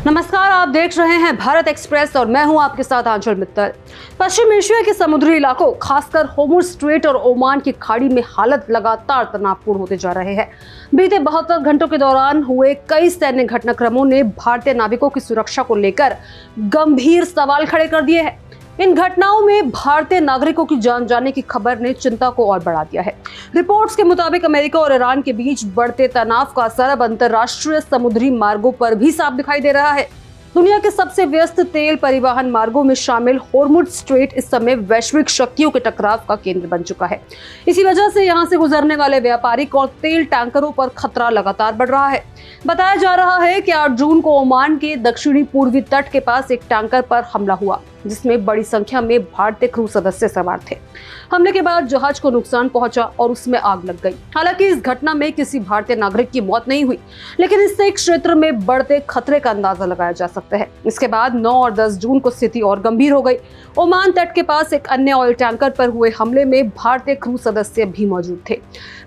नमस्कार, आप देख रहे हैं भारत एक्सप्रेस और मैं हूं आपके साथ आंचल मित्तल। पश्चिम एशिया के समुद्री इलाकों खासकर होर्मुज़ स्ट्रेट और ओमान की खाड़ी में हालत लगातार तनावपूर्ण होते जा रहे हैं। बीते 72 घंटों के दौरान हुए कई सैन्य घटनाक्रमों ने भारतीय नाविकों की सुरक्षा को लेकर गंभीर सवाल खड़े कर दिए हैं। इन घटनाओं में भारतीय नागरिकों की जान जाने की खबर ने चिंता को और बढ़ा दिया है। रिपोर्ट्स के मुताबिक अमेरिका और ईरान के बीच बढ़ते तनाव का असर अब अंतर्राष्ट्रीय समुद्री मार्गों पर भी साफ दिखाई दे रहा है। दुनिया के सबसे व्यस्त तेल परिवहन मार्गों में शामिल होर्मुज़ स्ट्रेट इस समय वैश्विक शक्तियों के टकराव का केंद्र बन चुका है। इसी वजह से यहां से गुजरने वाले व्यापारिक और तेल टैंकरों पर खतरा लगातार बढ़ रहा है। बताया जा रहा है कि 8 जून को ओमान के दक्षिणी पूर्वी तट के पास एक टैंकर पर हमला हुआ, जिसमें बड़ी संख्या में भारतीय क्रू सदस्य सवार थे। हमले के बाद जहाज को नुकसान पहुंचा और उसमें आग लग गई। हालांकि इस घटना में किसी भारतीय नागरिक की मौत नहीं हुई, लेकिन इससे क्षेत्र में बढ़ते खतरे का अंदाजा लगाया जा सकता है। इसके बाद 9 और 10 जून को स्थिति और गंभीर हो गई। ओमान तट के पास एक अन्य ऑयल टैंकर पर हुए हमले में भारतीय क्रू सदस्य भी मौजूद थे।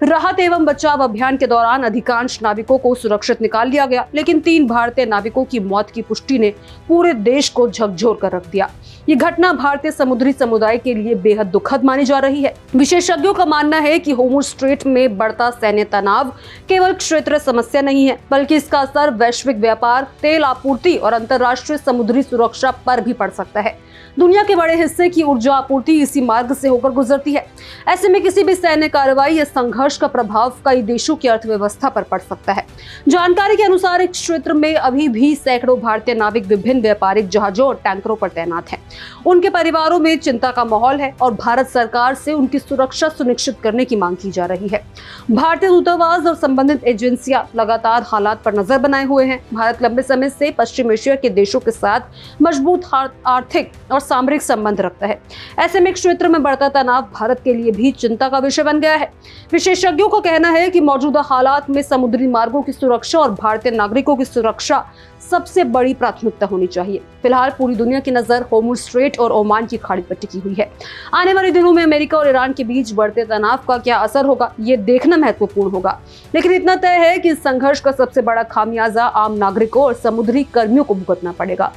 राहत एवं बचाव अभियान के दौरान अधिकांश नाविकों को सुरक्षित निकाल लिया गया, लेकिन 3 भारतीय नाविकों की मौत की पुष्टि ने पूरे देश को झकझोर कर रख दिया। ये घटना भारतीय समुद्री समुदाय के लिए बेहद दुखद मानी जा रही है। विशेषज्ञों का मानना है कि होर्मुज़ स्ट्रेट में बढ़ता सैन्य तनाव केवल क्षेत्रीय समस्या नहीं है, बल्कि इसका असर वैश्विक व्यापार, तेल आपूर्ति और अंतर्राष्ट्रीय समुद्री सुरक्षा पर भी पड़ सकता है। दुनिया के बड़े हिस्से की ऊर्जा आपूर्ति इसी मार्ग से होकर गुजरती है। ऐसे में किसी भी सैन्य कार्रवाई या संघर्ष का प्रभाव कई देशों की अर्थव्यवस्था पर पड़ सकता है। जानकारी के अनुसार इस क्षेत्र में अभी भी सैकड़ों भारतीय नाविक विभिन्न व्यापारिक जहाजों और टैंकरों पर तैनात हैं। उनके परिवारों में चिंता का माहौल है और भारत सरकार से उनकी सुरक्षा सुनिश्चित करने की मांग की जा रही है। भारतीय दूतावास और संबंधित एजेंसियां लगातार हालात पर नजर बनाए हुए हैं। भारत लंबे समय से पश्चिम एशिया के देशों के साथ मजबूत आर्थिक और सामरिक संबंध रखता है। ऐसे में क्षेत्र में बढ़ता तनाव भारत के लिए भी चिंता का विषय बन गया है। विशेषज्ञों का कहना है कि मौजूदा हालात में समुद्री मार्गों की सुरक्षा और भारतीय नागरिकों की सुरक्षा सबसे बड़ी प्राथमिकता होनी चाहिए। फिलहाल पूरी दुनिया की नजर होर्मुज़ स्ट्रेट और ओमान की खाड़ी पर टिकी हुई है। आने वाले दिनों में अमेरिका और ईरान के बीच बढ़ते तनाव का क्या असर होगा, ये देखना महत्वपूर्ण होगा। लेकिन इतना तय है कि इस संघर्ष का सबसे बड़ा खामियाजा आम नागरिकों और समुद्री कर्मियों को भुगतना पड़ेगा।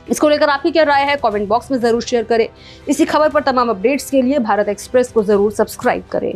इसको लेकर आपकी क्या राय है, कमेंट बॉक्स में जरूर शेयर करें। इसी खबर पर तमाम अपडेट्स के लिए भारत एक्सप्रेस को जरूर सब्सक्राइब करें।